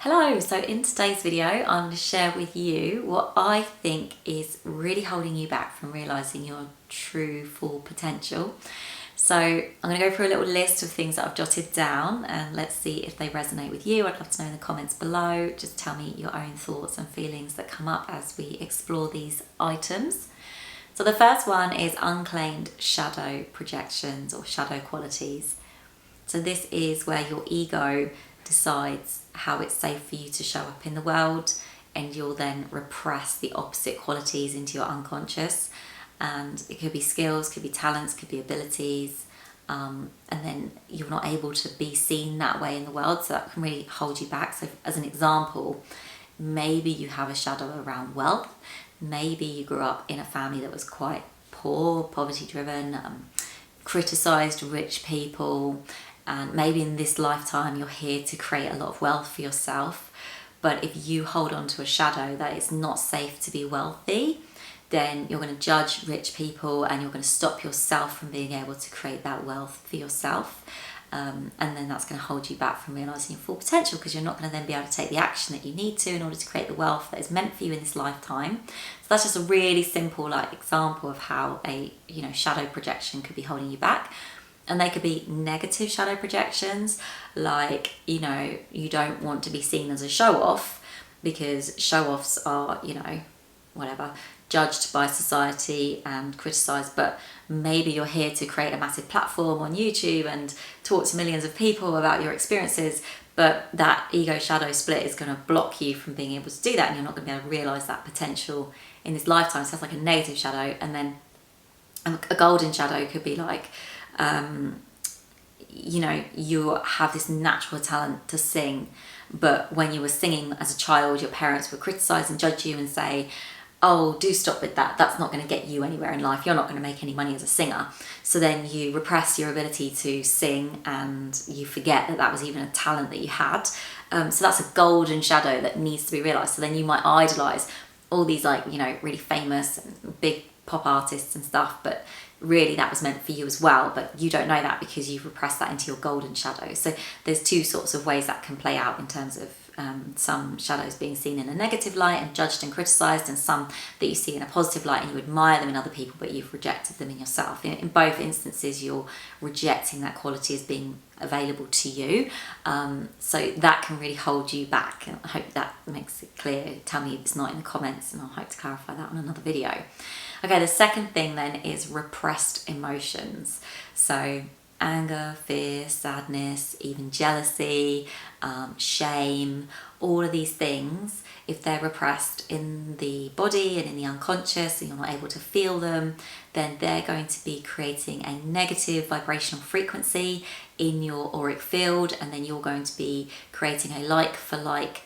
Hello, so in today's video I'm going to share with you what I think is really holding you back from realising your true full potential. So I'm going to go through a little list of things that I've jotted down and let's see if they resonate with you. I'd love to know in the comments below. Just tell me your own thoughts and feelings that come up as we explore these items. So the first one is unclaimed shadow projections or shadow qualities. So this is where your ego decides how it's safe for you to show up in the world, and you'll then repress the opposite qualities into your unconscious. And it could be skills, could be talents, could be abilities, and then you're not able to be seen that way in the world, so that can really hold you back. So as an example, maybe you have a shadow around wealth. Maybe you grew up in a family that was quite poor, poverty driven, criticized rich people, and maybe in this lifetime you're here to create a lot of wealth for yourself. But if you hold on to a shadow that it's not safe to be wealthy, then you're going to judge rich people and you're going to stop yourself from being able to create that wealth for yourself. And then that's going to hold you back from realising your full potential, because you're not going to then be able to take the action that you need to in order to create the wealth that is meant for you in this lifetime. So that's just a really simple example of how a shadow projection could be holding you back. And they could be negative shadow projections, you don't want to be seen as a show-off, because show-offs are, judged by society and criticised. But maybe you're here to create a massive platform on YouTube and talk to millions of people about your experiences, but that ego shadow split is going to block you from being able to do that, and you're not going to be able to realise that potential in this lifetime. So that's like a negative shadow. And then a golden shadow could be you have this natural talent to sing, but when you were singing as a child, your parents would criticise and judge you and say, oh, do stop with that. That's not going to get you anywhere in life. You're not going to make any money as a singer. So then you repress your ability to sing and you forget that that was even a talent that you had. So that's a golden shadow that needs to be realised. So then you might idolise all these really famous and big pop artists and stuff, but really that was meant for you as well, but you don't know that because you've repressed that into your golden shadow. So there's two sorts of ways that can play out in terms of some shadows being seen in a negative light and judged and criticised, and some that you see in a positive light and you admire them in other people but you've rejected them in yourself. In both instances you're rejecting that quality as being available to you, so that can really hold you back. And I hope that makes it clear. Tell me if it's not in the comments and I'll hope to clarify that on another video. Okay, the second thing then is repressed emotions. So anger, fear, sadness, even jealousy, shame, all of these things, if they're repressed in the body and in the unconscious and you're not able to feel them, then they're going to be creating a negative vibrational frequency in your auric field, and then you're going to be creating a like for like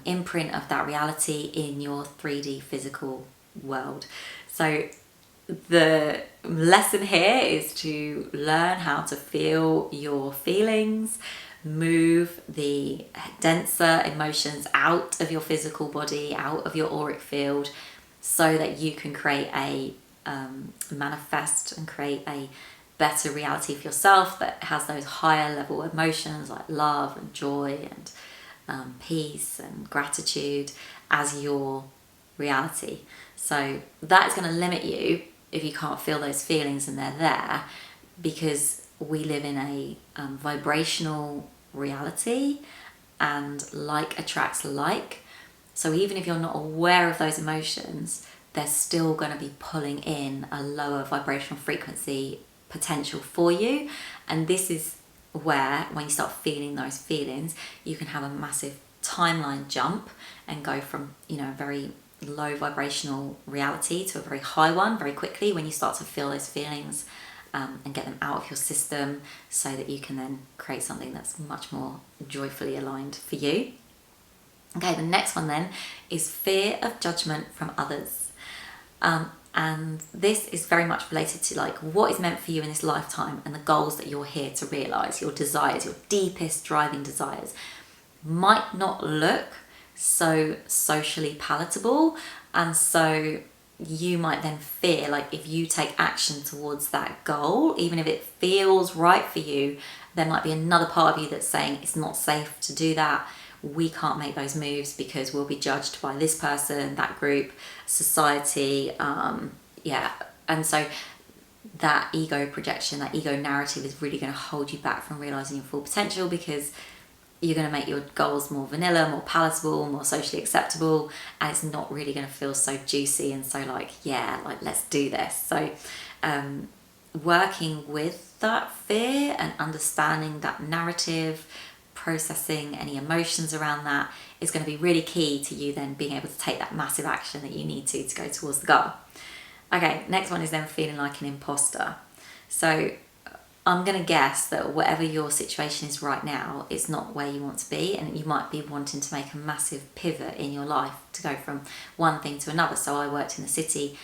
imprint of that reality in your 3D physical world. So the lesson here is to learn how to feel your feelings, move the denser emotions out of your physical body, out of your auric field, so that you can create a manifest and create a better reality for yourself that has those higher level emotions like love and joy and peace and gratitude as your reality. So that is going to limit you if you can't feel those feelings and they're there, because we live in a vibrational reality and like attracts like. So even if you're not aware of those emotions, they're still going to be pulling in a lower vibrational frequency potential for you. And this is where, when you start feeling those feelings, you can have a massive timeline jump and go from a very low vibrational reality to a very high one very quickly when you start to feel those feelings and get them out of your system, so that you can then create something that's much more joyfully aligned for you. Okay, the next one then is fear of judgment from others. And this is very much related to what is meant for you in this lifetime and the goals that you're here to realise. Your desires, your deepest driving desires might not look so socially palatable, and so you might then fear if you take action towards that goal, even if it feels right for you, there might be another part of you that's saying it's not safe to do that, we can't make those moves because we'll be judged by this person, that group, society. And so that ego projection, that ego narrative is really going to hold you back from realizing your full potential, because you're going to make your goals more vanilla, more palatable, more socially acceptable, and it's not really going to feel so juicy and so like, yeah, like let's do this. So working with that fear and understanding that narrative, processing any emotions around that is going to be really key to you then being able to take that massive action that you need to go towards the goal. Okay, next one is then feeling like an imposter. So I'm going to guess that whatever your situation is right now, it's not where you want to be, and you might be wanting to make a massive pivot in your life to go from one thing to another. So I worked in the city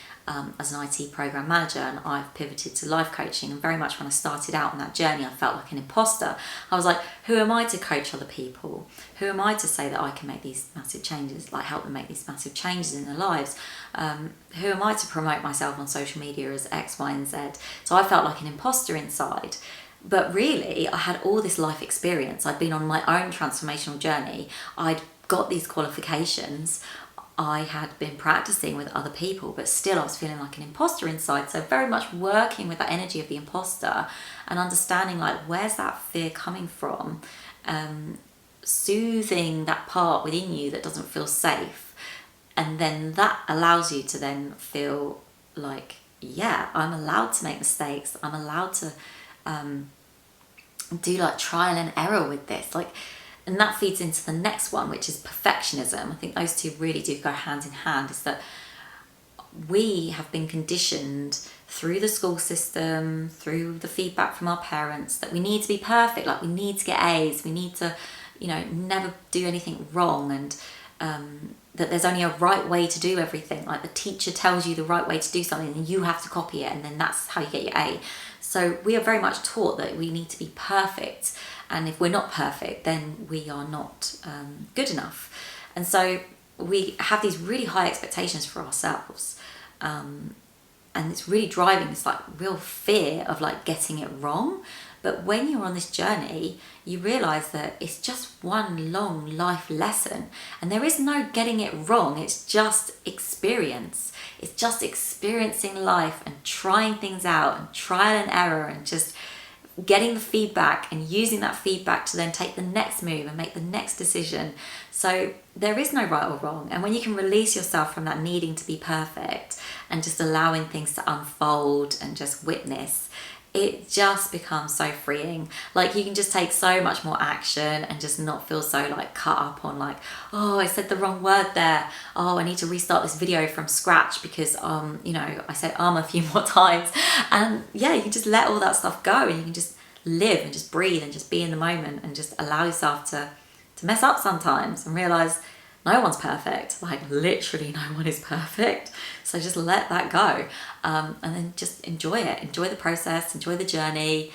as an IT program manager, and I've pivoted to life coaching, and very much when I started out on that journey I felt like an imposter. I was like, who am I to coach other people? Who am I to say that I can make these massive changes, like help them make these massive changes in their lives? Who am I to promote myself on social media as X, Y and Z? So I felt like an imposter inside. But really, I had all this life experience. I'd been on my own transformational journey. I'd got these qualifications. I had been practicing with other people, but still I was feeling like an imposter inside. So very much working with that energy of the imposter and understanding like, where's that fear coming from? Soothing that part within you that doesn't feel safe. And then that allows you to then feel like, yeah, I'm allowed to make mistakes. I'm allowed to do like trial and error with this. And that feeds into the next one, which is perfectionism. I think those two really do go hand in hand, is that we have been conditioned through the school system, through the feedback from our parents, that we need to be perfect, like we need to get A's, we need to, never do anything wrong, and that there's only a right way to do everything. Like the teacher tells you the right way to do something and you have to copy it, and then that's how you get your A. So we are very much taught that we need to be perfect. And if we're not perfect, then we are not good enough. And so we have these really high expectations for ourselves. And it's really driving this like real fear of like getting it wrong. But when you're on this journey, you realize that it's just one long life lesson. And there is no getting it wrong. It's just experience. It's just experiencing life and trying things out and trial and error and just getting the feedback and using that feedback to then take the next move and make the next decision. So there is no right or wrong. And when you can release yourself from that needing to be perfect and just allowing things to unfold and just witness, it just becomes so freeing. Like you can just take so much more action and just not feel so like cut up on like, oh, I said the wrong word there. Oh, I need to restart this video from scratch because, I said a few more times. And yeah, you can just let all that stuff go and you can just live and just breathe and just be in the moment and just allow yourself to mess up sometimes and realize no one's perfect. Like literally no one is perfect. So just let that go. And then just enjoy it. Enjoy the process, enjoy the journey,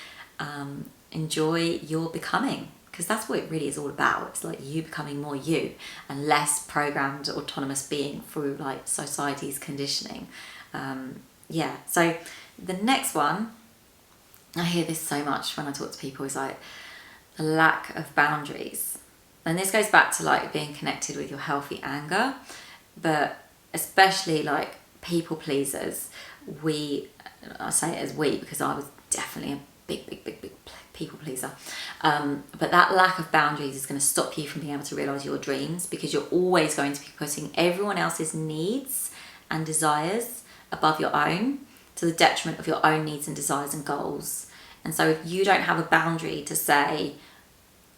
enjoy your becoming. Because that's what it really is all about. It's like you becoming more you and less programmed autonomous being through like society's conditioning. So the next one, I hear this so much when I talk to people, is like the lack of boundaries. And this goes back to like being connected with your healthy anger, but especially like people pleasers. I say it as we because I was definitely a big people pleaser. But that lack of boundaries is going to stop you from being able to realize your dreams, because you're always going to be putting everyone else's needs and desires above your own, to the detriment of your own needs and desires and goals. And so if you don't have a boundary to say,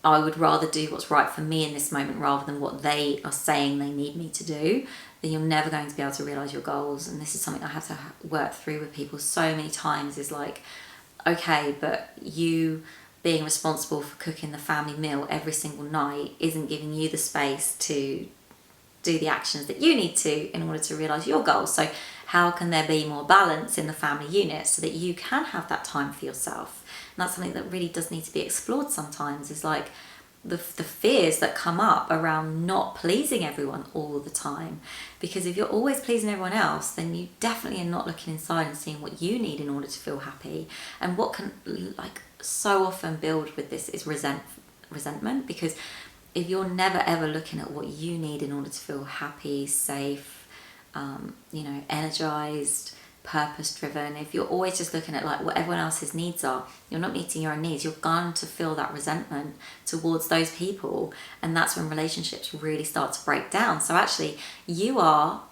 I would rather do what's right for me in this moment rather than what they are saying they need me to do, then you're never going to be able to realize your goals. And this is something I have to work through with people so many times, is like, okay, but you being responsible for cooking the family meal every single night isn't giving you the space to do the actions that you need to in order to realize your goals. So how can there be more balance in the family unit so that you can have that time for yourself? And that's something that really does need to be explored sometimes, is like the fears that come up around not pleasing everyone all the time. Because if you're always pleasing everyone else, then you definitely are not looking inside and seeing what you need in order to feel happy. And what can like so often build with this is resentment, because if you're never ever looking at what you need in order to feel happy, safe, energized, purpose driven, if you're always just looking at like what everyone else's needs are, you're not meeting your own needs, you're going to feel that resentment towards those people, and that's when relationships really start to break down. So actually, you are,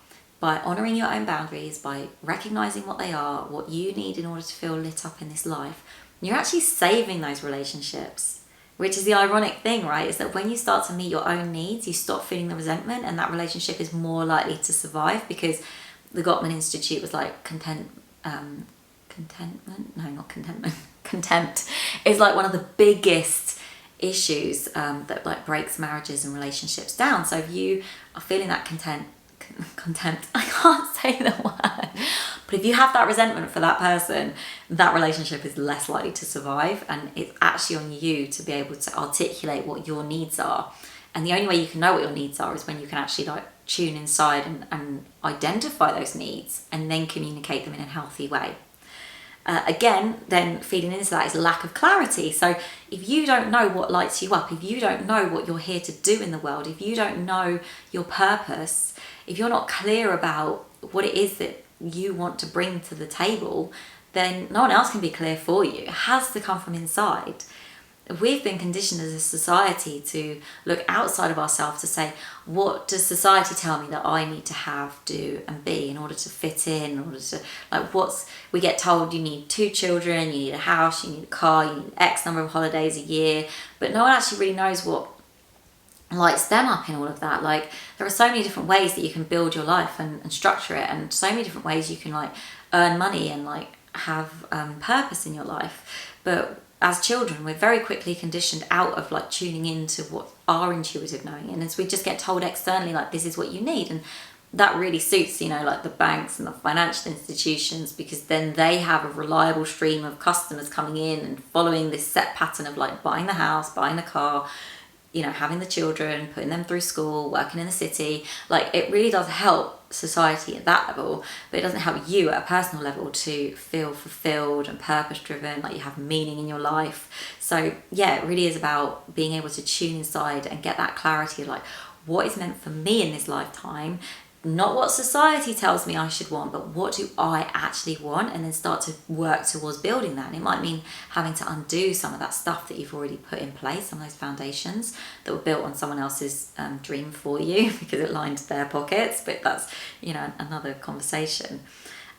by honouring your own boundaries, by recognising what they are, what you need in order to feel lit up in this life, you're actually saving those relationships. Which is the ironic thing, right? Is that when you start to meet your own needs, you stop feeling the resentment, and that relationship is more likely to survive, because the Gottman Institute was like contempt is like one of the biggest issues that like breaks marriages and relationships down. So if you are feeling that contempt, I can't say the word, but if you have that resentment for that person, that relationship is less likely to survive, and it's actually on you to be able to articulate what your needs are. And the only way you can know what your needs are is when you can actually like tune inside and identify those needs, and then communicate them in a healthy way. Again, then feeding into that is lack of clarity. So if you don't know what lights you up, if you don't know what you're here to do in the world, if you don't know your purpose, if you're not clear about what it is that you want to bring to the table, then no one else can be clear for you. It has to come from inside. We've been conditioned as a society to look outside of ourselves to say, what does society tell me that I need to have, do and be in order to fit in order to, we get told you need 2 children, you need a house, you need a car, you need X number of holidays a year, but no one actually really knows what lights them up in all of that. Like, there are so many different ways that you can build your life and structure it, and so many different ways you can like earn money and like have purpose in your life. But as children, we're very quickly conditioned out of like tuning into what our intuitive knowing, and as we just get told externally like this is what you need, and that really suits like the banks and the financial institutions, because then they have a reliable stream of customers coming in and following this set pattern of like buying the house, buying the car, having the children, putting them through school, working in the city. Like, it really does help society at that level, but it doesn't help you at a personal level to feel fulfilled and purpose driven, like you have meaning in your life. So yeah, it really is about being able to tune inside and get that clarity of like, what is meant for me in this lifetime, not what society tells me I should want, but what do I actually want, and then start to work towards building that. And it might mean having to undo some of that stuff that you've already put in place, some of those foundations that were built on someone else's dream for you because it lined their pockets, but that's another conversation.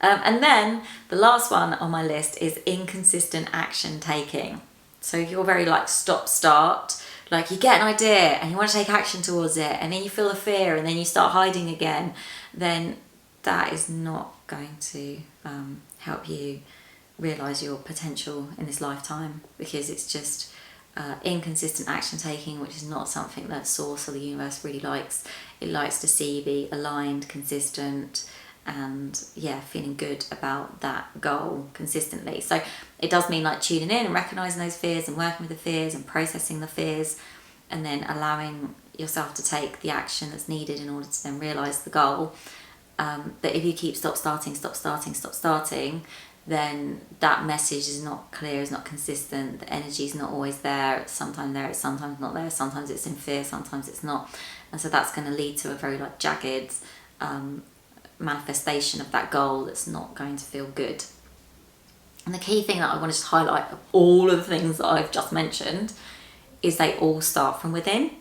And then the last one on my list is inconsistent action taking. So if you're very like stop-start, like you get an idea and you want to take action towards it, and then you feel the fear and then you start hiding again, then that is not going to help you realise your potential in this lifetime, because it's just inconsistent action taking, which is not something that Source or the universe really likes. It likes to see you be aligned, consistent, and feeling good about that goal consistently. So it does mean like tuning in and recognizing those fears and working with the fears and processing the fears, and then allowing yourself to take the action that's needed in order to then realize the goal. But if you keep stop starting, then that message is not clear, is not consistent, the energy is not always there, it's sometimes there, it's sometimes not there, sometimes it's in fear, sometimes it's not. And so that's going to lead to a very like jagged manifestation of that goal that's not going to feel good. And the key thing that I want to just highlight of all of the things that I've just mentioned is they all start from within.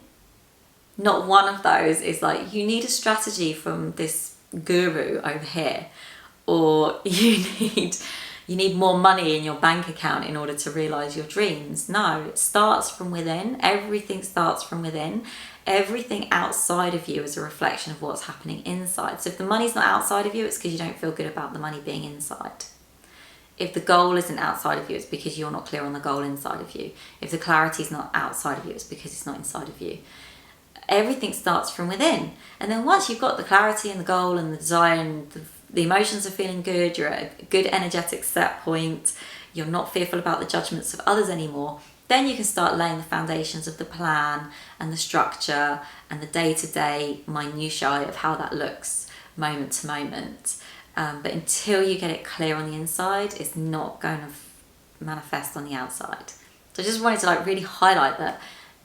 Not one of those is like, you need a strategy from this guru over here, or you need more money in your bank account in order to realize your dreams. No, it starts from within. Everything starts from within. Everything outside of you is a reflection of what's happening inside. So if the money's not outside of you, it's because you don't feel good about the money being inside. If the goal isn't outside of you, it's because you're not clear on the goal inside of you. If the clarity is not outside of you, it's because it's not inside of you. Everything starts from within. And then once you've got the clarity and the goal and the desire and the emotions are feeling good, you're at a good energetic set point, you're not fearful about the judgments of others anymore, then you can start laying the foundations of the plan and the structure and the day-to-day minutiae of how that looks moment to moment. But until you get it clear on the inside, it's not going to manifest on the outside. So I just wanted to like really highlight that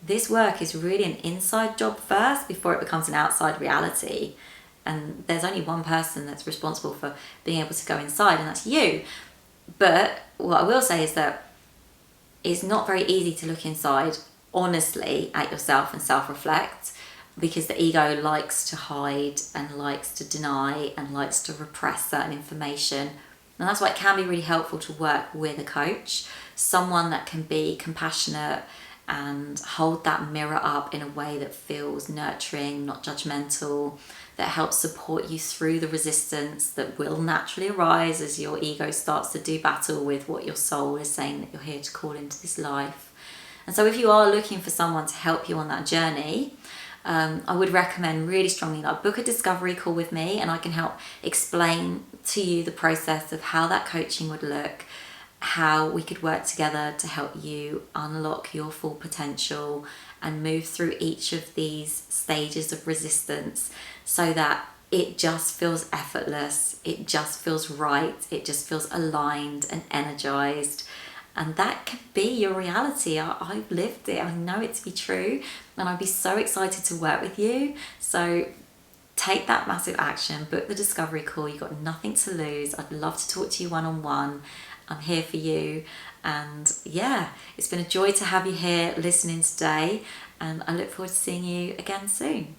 this work is really an inside job first before it becomes an outside reality. And there's only one person that's responsible for being able to go inside, and that's you. But what I will say is that it's not very easy to look inside honestly at yourself and self-reflect, because the ego likes to hide and likes to deny and likes to repress certain information. And that's why it can be really helpful to work with a coach, someone that can be compassionate and hold that mirror up in a way that feels nurturing, not judgmental, that helps support you through the resistance that will naturally arise as your ego starts to do battle with what your soul is saying that you're here to call into this life. And so if you are looking for someone to help you on that journey, I would recommend really strongly that book a discovery call with me, and I can help explain to you the process of how that coaching would look, how we could work together to help you unlock your full potential and move through each of these stages of resistance so that it just feels effortless, it just feels right, it just feels aligned and energized. And that can be your reality. I've lived it, I know it to be true, and I'd be so excited to work with you. So take that massive action, book the discovery call. You've got nothing to lose. I'd love to talk to you one-on-one. I'm here for you. And yeah, it's been a joy to have you here listening today, and I look forward to seeing you again soon.